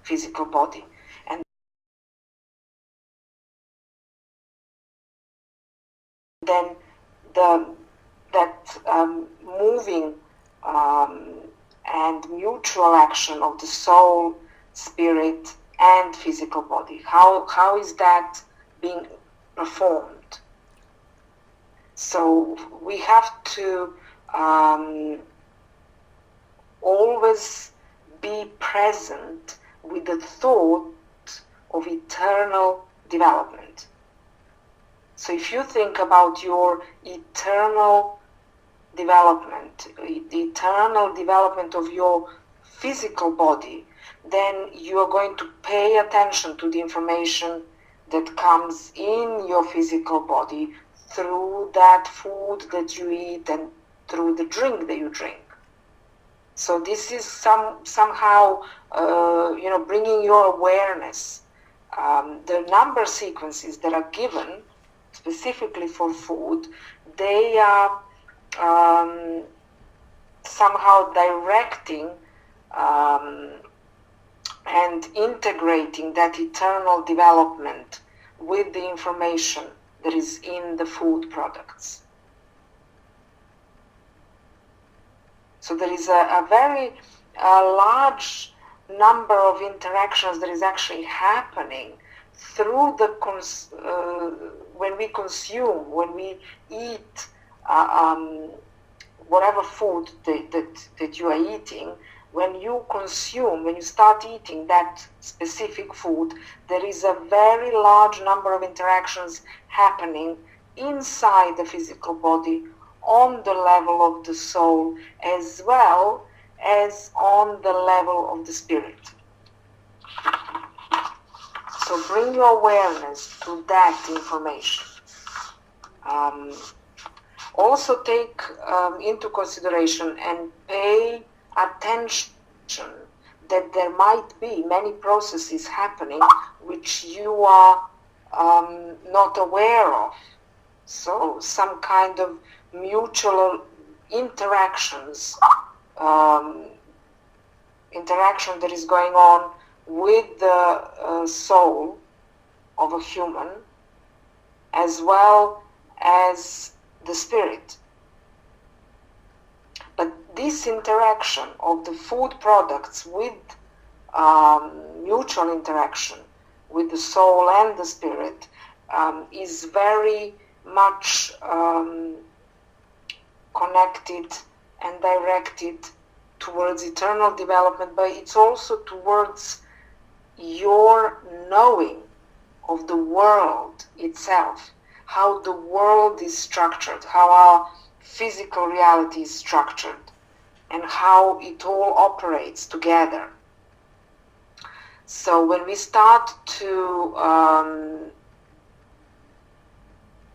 physical body. And then that moving and mutual action of the soul, spirit, and physical body. How is that being performed? So we have to always be present with the thought of eternal development. So if you think about your eternal development, the eternal development of your physical body, then you are going to pay attention to the information that comes in your physical body through that food that you eat and through the drink that you drink. So this is somehow bringing your awareness. The number sequences that are given specifically for food, they are somehow directing and integrating that eternal development with the information that is in the food products. So there is a very large number of interactions that is actually happening through the when we consume, when we eat whatever food that you are eating. When you consume, when you start eating that specific food, there is a very large number of interactions happening inside the physical body on the level of the soul as well as on the level of the spirit. So bring your awareness to that information. Also take into consideration and pay attention that there might be many processes happening which you are not aware of. So some kind of mutual interactions, interaction that is going on with the soul of a human as well as the spirit. But this interaction of the food products with mutual interaction with the soul and the spirit is very much connected and directed towards eternal development, but it's also towards your knowing of the world itself, how the world is structured, how our physical reality is structured, and how it all operates together. So when we start to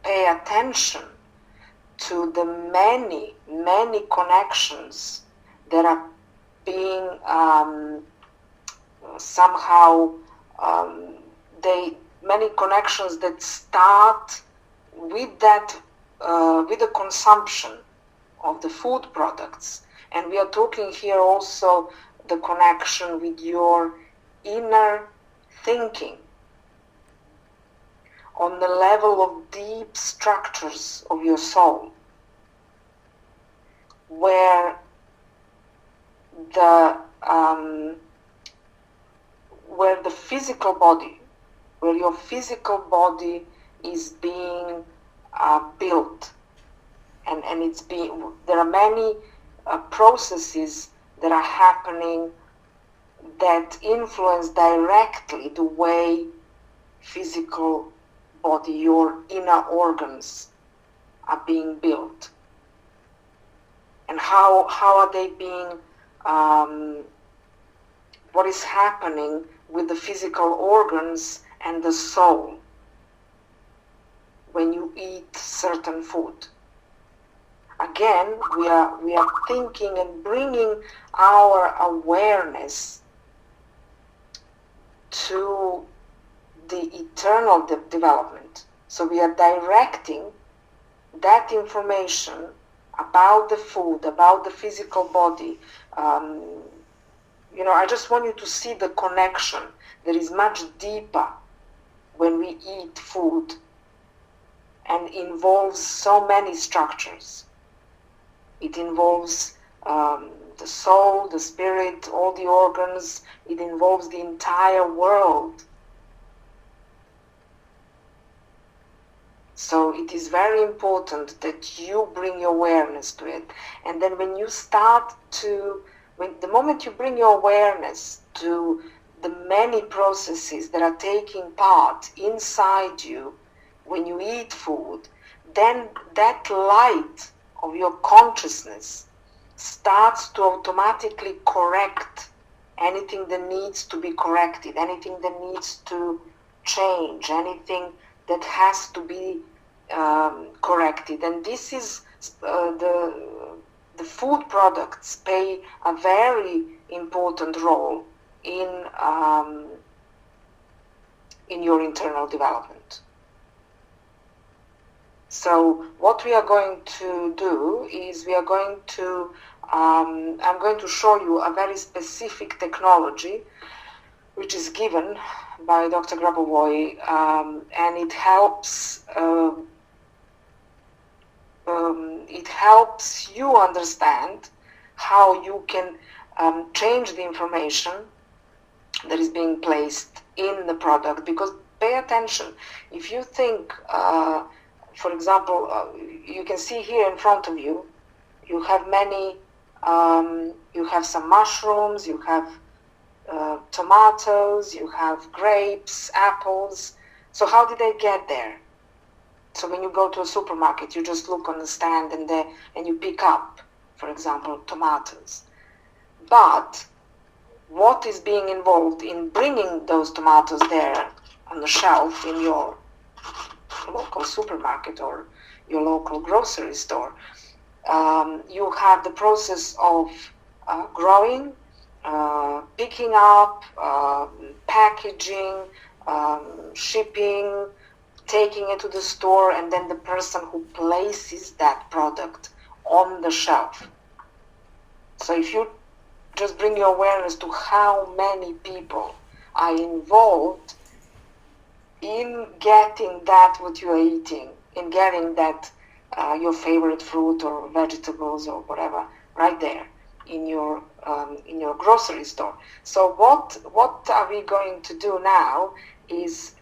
pay attention to the many connections that are being somehow many connections that start with that with the consumption of the food products. And we are talking here also the connection with your inner thinking on the level of deep structures of your soul, where the physical body, where your physical body is being built, and it's being, there are many processes that are happening that influence directly the way physical body, your inner organs are being built. And how are they being, what is happening with the physical organs and the soul when you eat certain food. Again, we are thinking and bringing our awareness to the eternal development. So we are directing that information about the food, about the physical body, I just want you to see the connection that is much deeper when we eat food and involves so many structures. It involves the soul, the spirit, all the organs. It involves the entire world. So it is very important that you bring your awareness to it. And then when you start to, the moment you bring your awareness to the many processes that are taking part inside you when you eat food, then that light of your consciousness starts to automatically correct anything that needs to be corrected, anything that needs to change, anything that has to be corrected. And this is the food products play a very important role in your internal development. So what we are going to do is I'm going to show you a very specific technology which is given by Dr. Grabovoi, and it helps you understand how you can change the information that is being placed in the product. Because pay attention, if you think, for example, you can see here in front of you, you have many, you have some mushrooms, you have tomatoes, you have grapes, apples. So how did they get there? So when you go to a supermarket, you just look on the stand and you pick up, for example, tomatoes. But what is being involved in bringing those tomatoes there on the shelf in your local supermarket or your local grocery store? You have the process of growing, picking up, packaging, shipping, taking it to the store, and then the person who places that product on the shelf. So if you just bring your awareness to how many people are involved in getting that what you are eating, in getting that your favorite fruit or vegetables or whatever right there in your grocery store. So what are we going to do now is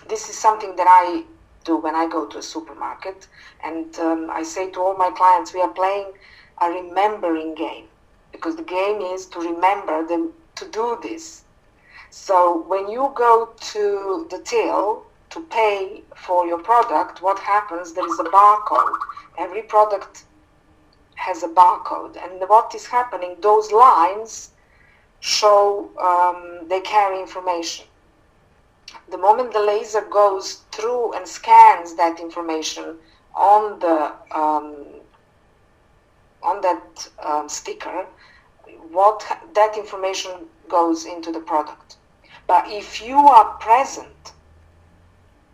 this is something that I do when I go to a supermarket, and I say to all my clients, we are playing a remembering game, because the game is to remember them to do this. So when you go to the till to pay for your product, what happens? There is a barcode. Every product has a barcode, and what is happening? Those lines show they carry information. The moment the laser goes through and scans that information on the sticker, that information goes into the product. But if you are present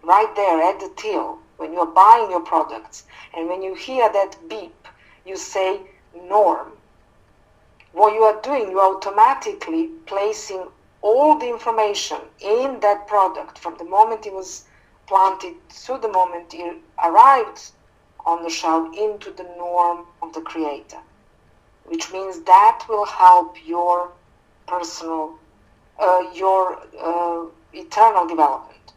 right there at the till when you are buying your products, and when you hear that beep, you say norm. What you are doing, you are automatically placing all the information in that product from the moment it was planted to the moment it arrived on the shelf into the norm of the creator, which means that will help your personal, your eternal development,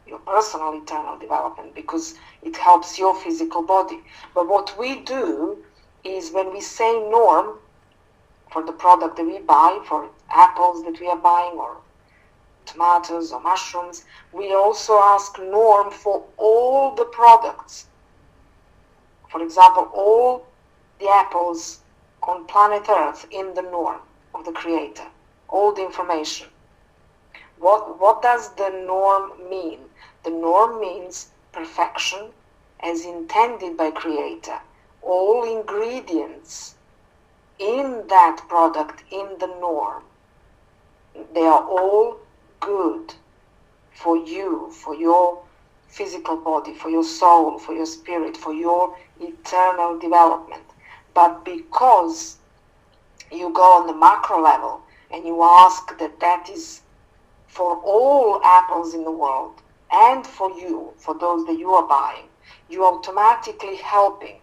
your personal eternal development, because it helps your physical body. But what we do is, when we say norm for the product that we buy, for apples that we are buying, or tomatoes or mushrooms, we also ask norm for all the products. For example, all the apples on planet Earth in the norm of the creator, all the information. What does the norm mean? The norm means perfection as intended by creator. All ingredients in that product, in the norm, they are all good for you, for your physical body, for your soul, for your spirit, for your eternal development. But because you go on the macro level and you ask that is for all apples in the world and for you, for those that you are buying, you are automatically helping.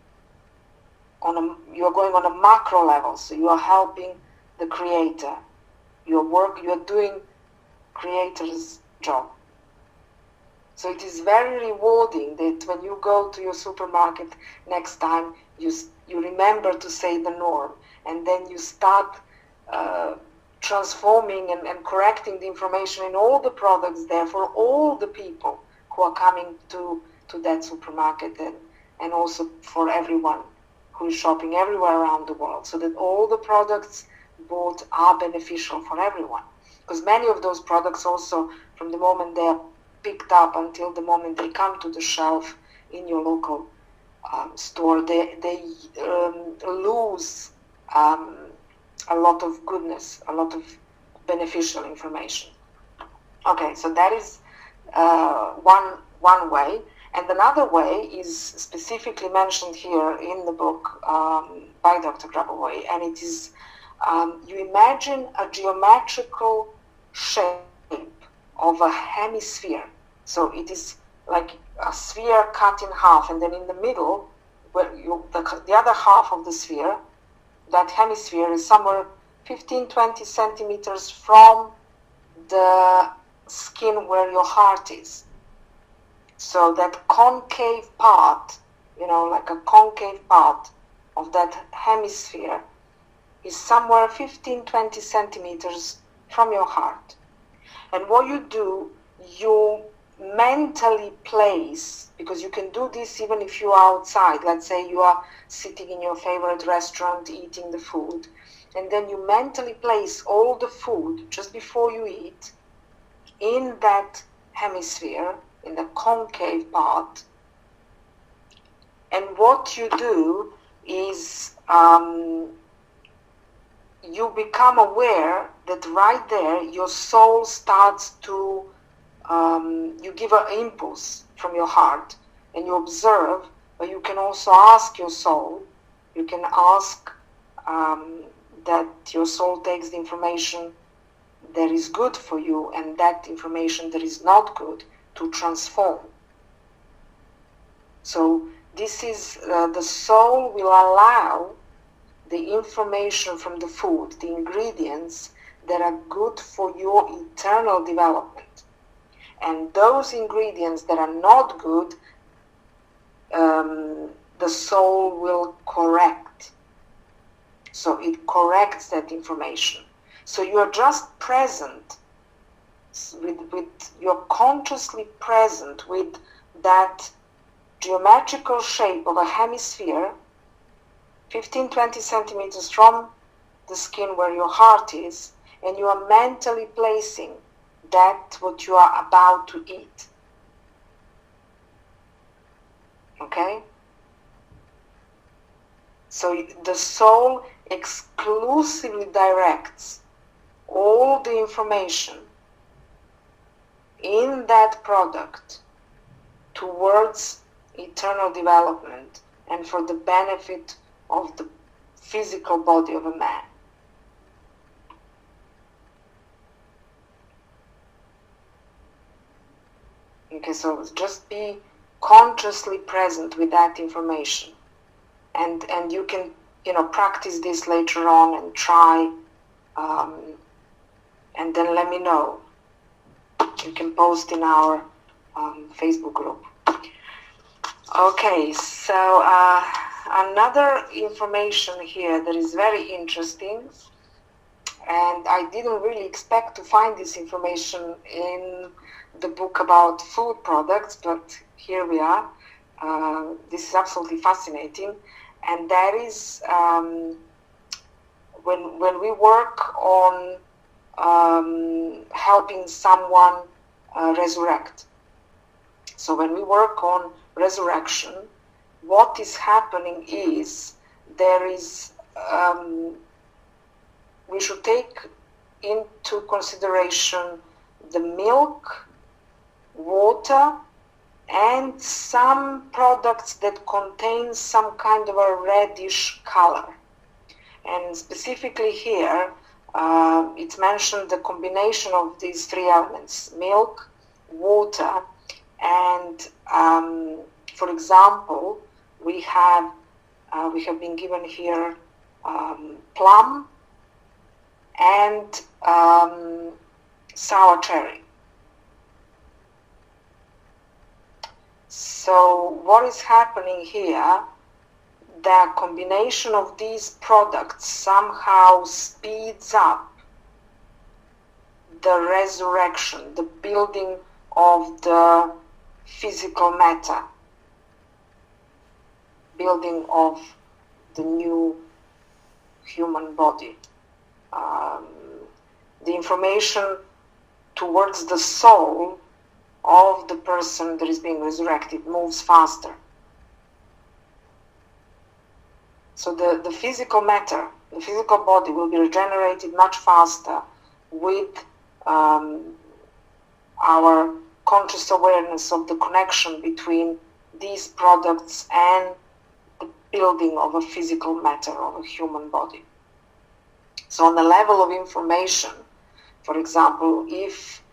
You are going on a macro level, so you are helping the creator. You are doing creator's job. So it is very rewarding that when you go to your supermarket next time, you remember to say the norm, and then you start transforming and correcting the information in all the products there for all the people who are coming to that supermarket, and also for everyone who is shopping everywhere around the world, so that all the products bought are beneficial for everyone. Because many of those products also, from the moment they are picked up until the moment they come to the shelf in your local store, they lose a lot of goodness, a lot of beneficial information. Okay, so that is one way. And another way is specifically mentioned here in the book by Dr. Grabovoi, and it is you imagine a geometrical shape of a hemisphere. So it is like a sphere cut in half, and then in the middle, where the other half of the sphere, that hemisphere is somewhere 15-20 centimeters from the skin where your heart is. So that concave part, like a concave part of that hemisphere is somewhere 15-20 centimeters from your heart. And what you do, you mentally place, because you can do this even if you are outside. Let's say you are sitting in your favorite restaurant eating the food, and then you mentally place all the food just before you eat in that hemisphere, in the concave part. And what you do is you become aware that right there your soul starts to, you give an impulse from your heart and you observe, but you can also ask your soul, you can ask that your soul takes the information that is good for you and that information that is not good to transform. So this is, the soul will allow the information from the food, the ingredients that are good for your eternal development. And those ingredients that are not good, the soul will correct. So it corrects that information. So you are just present, you're consciously present with that geometrical shape of a hemisphere, 15-20 centimeters from the skin where your heart is, and you are mentally placing that what you are about to eat. Okay? So the soul exclusively directs all the information in that product towards eternal development and for the benefit of the physical body of a man. Okay, so just be consciously present with that information, and you can practice this later on and try, and then let me know. You can post in our Facebook group. Okay, so another information here that is very interesting, and I didn't really expect to find this information in the book about food products, but here we are. This is absolutely fascinating, and that is when we work on helping someone resurrect. So when we work on resurrection, what is happening is there is we should take into consideration the milk, water, and some products that contain some kind of a reddish color. And specifically here, it's mentioned the combination of these three elements: milk, water, and for example, we have been given here plum and sour cherry. So what is happening here? The combination of these products somehow speeds up the resurrection, the building of the physical matter, building of the new human body. The information towards the soul of the person that is being resurrected moves faster. So the physical matter, the physical body will be regenerated much faster with our conscious awareness of the connection between these products and the building of a physical matter, of a human body. So on the level of information, for example, if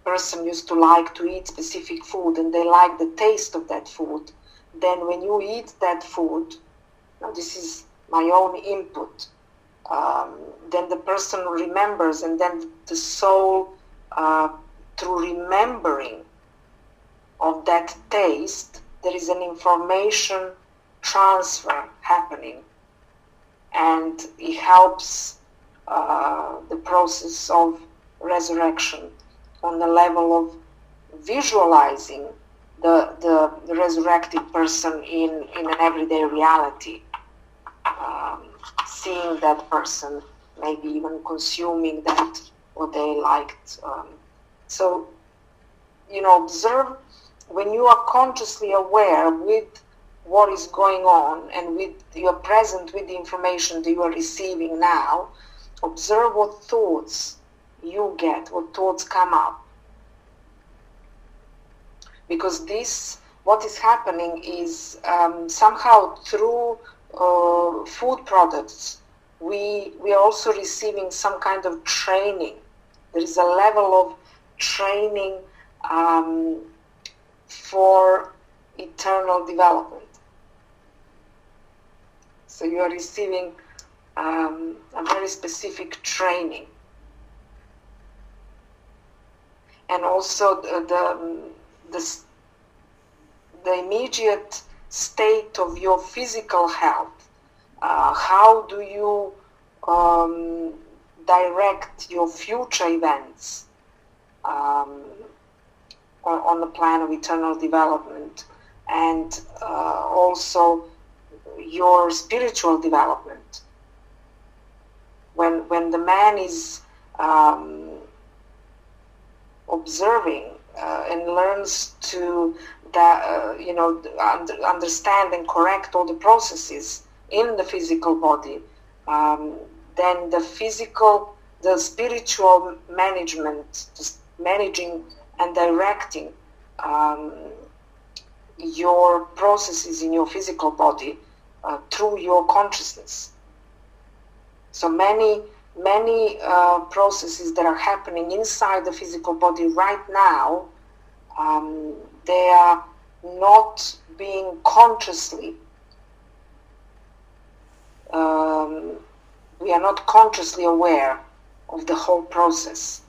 person used to like to eat specific food and they like the taste of that food, then when you eat that food, now this is my own input, then the person remembers, and then the soul, through remembering of that taste, there is an information transfer happening, and it helps the process of resurrection on the level of visualizing the resurrected person in an everyday reality, seeing that person, maybe even consuming that what they liked. So, observe when you are consciously aware with what is going on and you are present with the information that you are receiving now. Observe what thoughts you get, what thoughts come up. Because what is happening is somehow through food products, we are also receiving some kind of training. There is a level of training for eternal development. So you are receiving a very specific training. And also the immediate state of your physical health. How do you direct your future events on the plan of eternal development, and also your spiritual development? When the man is observing and learns to understand and correct all the processes in the physical body, then the spiritual management, just managing and directing your processes in your physical body through your consciousness. So many processes that are happening inside the physical body right now, they are not being consciously, we are not consciously aware of the whole process.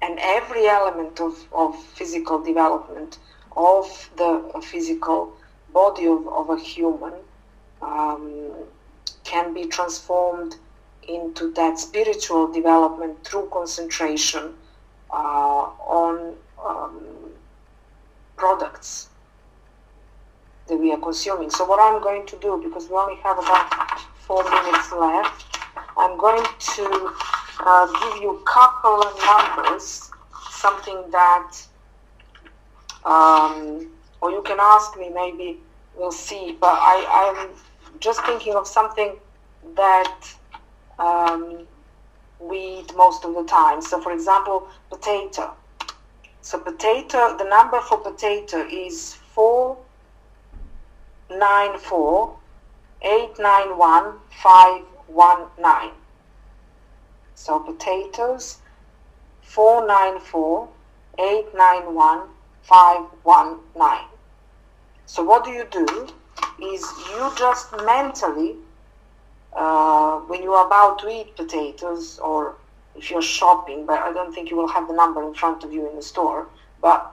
And every element of physical development of the physical body of a human can be transformed into that spiritual development through concentration on products that we are consuming. So what I'm going to do, because we only have about 4 minutes left, I'm going to give you a couple of numbers, something that, or you can ask me, maybe we'll see, but I'm just thinking of something that we eat most of the time. So for example, potato. So potato, the number for potato is 494 891519. So potatoes 494891519. So what do? Is you just mentally, when you're about to eat potatoes, or if you're shopping, but I don't think you will have the number in front of you in the store, but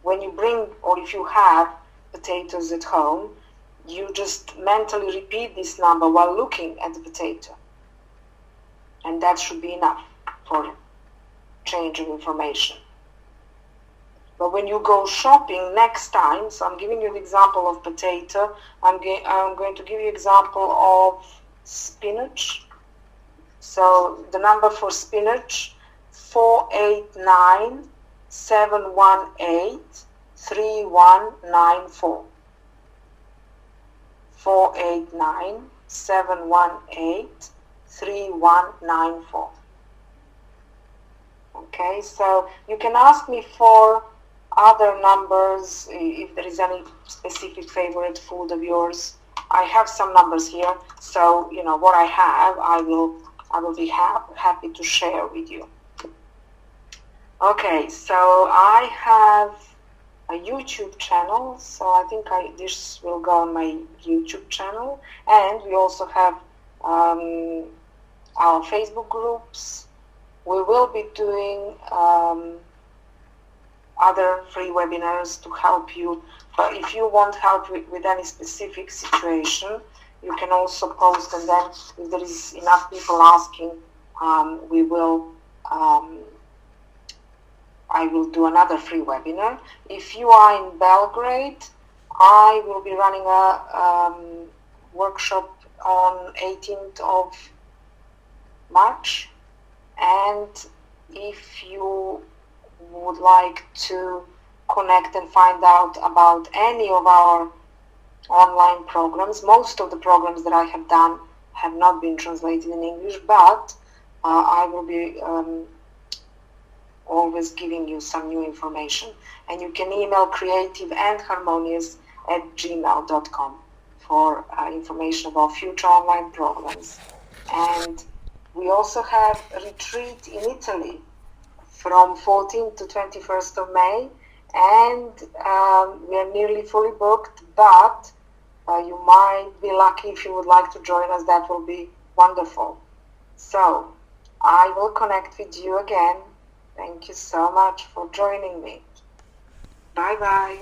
when you bring, or if you have potatoes at home, you just mentally repeat this number while looking at the potato. And that should be enough for change of information. But when you go shopping next time, so I'm giving you the example of potato, I'm going to give you example of spinach. So the number for spinach, 489-718-3194. 489-718-3194. Okay, so you can ask me for other numbers if there is any specific favorite food of yours. I have some numbers here, so you know what I have, I will be happy to share with you. Okay, so I have a YouTube channel, so I think this will go on my YouTube channel, and we also have our Facebook groups. We will be doing other free webinars to help you, but if you want help with any specific situation, you can also post, and then if there is enough people asking, I will do another free webinar. If you are in Belgrade, I will be running a workshop on 18th of March, and if you would like to connect and find out about any of our online programs, most of the programs that I have done have not been translated in English, but I will be always giving you some new information. And you can email creativeandharmonious@gmail.com for information about future online programs. And we also have a retreat in Italy from 14th to 21st of May, and we are nearly fully booked, but you might be lucky if you would like to join us. That will be wonderful. So I will connect with you again. Thank you so much for joining me. Bye bye.